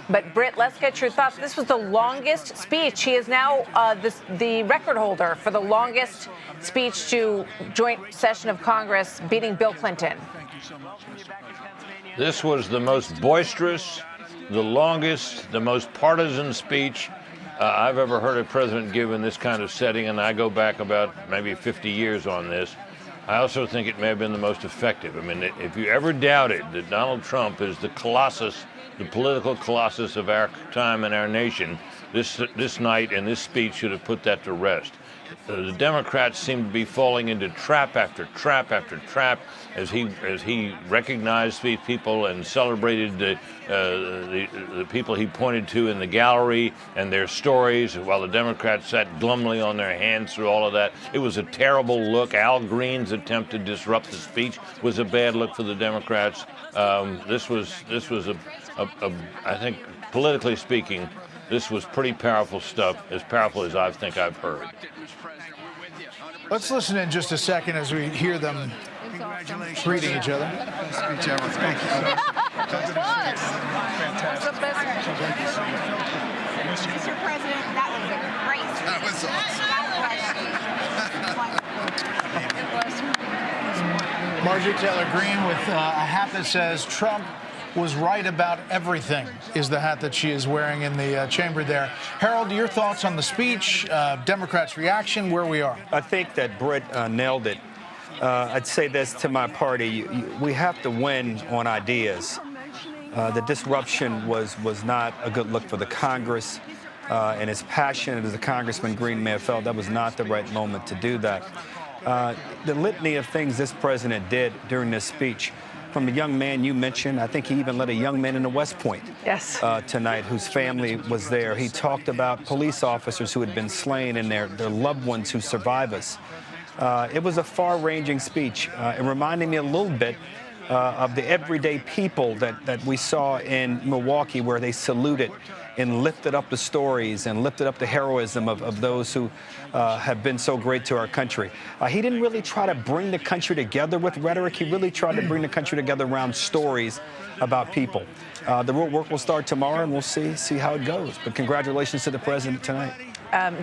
But Brit, let's get your thoughts. This was the longest speech. He is now the record holder for the longest speech to joint session of Congress, beating Bill Clinton. This was the most boisterous, the longest, the most partisan speech I've ever heard a president give in this kind of setting, and I go back about maybe 50 years on this. I also think it may have been the most effective. I mean, if you ever doubted that Donald Trump is the colossus, the political colossus of our time and our nation, this night and this speech should have put that to rest. The Democrats seem to be falling into trap after trap after trap as he recognized these people and celebrated the people he pointed to in the gallery and their stories, while the Democrats sat glumly on their hands through all of that. It was a terrible look. Al Green's attempt to disrupt the speech was a bad look for the Democrats. This was I think, politically speaking, this was pretty powerful stuff, as powerful as I think I've heard. Let's listen in just a second as we hear them greeting each other. Thank you. Fantastic. Mr. President, that was a great speech. That was awesome. Marjorie Taylor Greene with a hat that says Trump was right about everything is the hat that she is wearing in the chamber there. Harold, your thoughts on the speech, Democrats' reaction, where we are? I think that Brit nailed it. I'd say this to my party. We have to win on ideas. The disruption was not a good look for the Congress. And as passionate as the Congressman Greene may have felt, that was not the right moment to do that. The litany of things this president did during this speech, from the young man you mentioned, I think he even led a young man into West Point tonight whose family was there. He talked about police officers who had been slain and their loved ones who survive us. It was a far-ranging speech. It reminded me a little bit of the everyday people that we saw in Milwaukee, where they saluted and lifted up the stories and lifted up the heroism of those who have been so great to our country. He didn't really try to bring the country together with rhetoric. He really tried to bring the country together around stories about people. The real work will start tomorrow, and we'll see how it goes. But congratulations to the president tonight.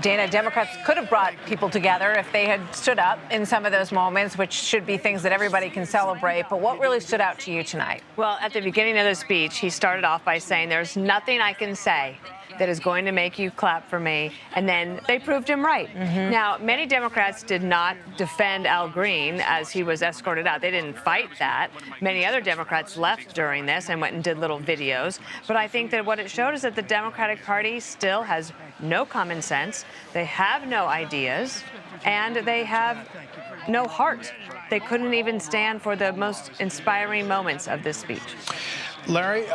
Dana, Democrats could have brought people together if they had stood up in some of those moments, which should be things that everybody can celebrate. But what really stood out to you tonight? Well, at the beginning of the speech, he started off by saying, "There's nothing I can say that is going to make you clap for me." And then they proved him right. Now, many Democrats did not defend Al Green as he was escorted out. They didn't fight that. Many other Democrats left during this and went and did little videos. But I think that what it showed is that the Democratic Party still has no common sense. They have no ideas, and they have no heart. They couldn't even stand for the most inspiring moments of this speech. Larry,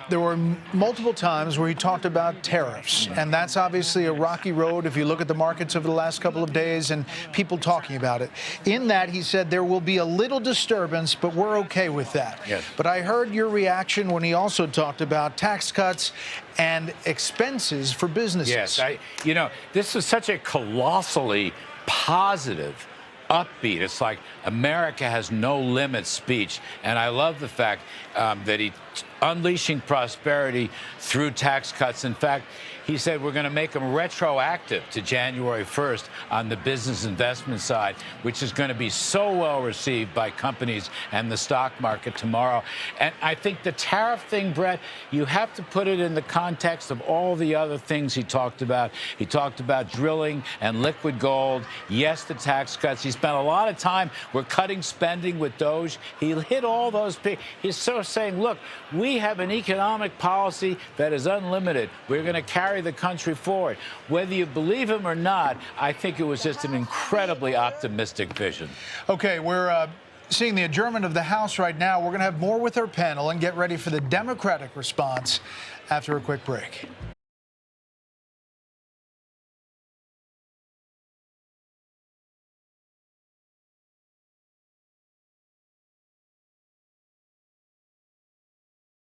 there were multiple times where he talked about tariffs, and that's obviously a rocky road if you look at the markets over the last couple of days and people talking about it. In that, he said there will be a little disturbance, but we're okay with that. Yes. But I heard your reaction when he also talked about tax cuts and expenses for businesses. Yes, this is such a colossally positive, upbeat. It's like America has no limit speech. And I love the fact that he unleashing prosperity through tax cuts. In fact, he said we're going to make them retroactive to January 1st on the business investment side, which is going to be so well received by companies and the stock market tomorrow. And I think the tariff thing, Brett, you have to put it in the context of all the other things he talked about. He talked about drilling and liquid gold. Yes, the tax cuts. He spent a lot of time. We're cutting spending with Doge. He hit all those. He's sort of saying, look, we have an economic policy that is unlimited. We're going to carry the country forward. Whether you believe him or not, I think it was just an incredibly optimistic vision. Okay, we're seeing the adjournment of the House right now. We're going to have more with our panel and get ready for the Democratic response after a quick break.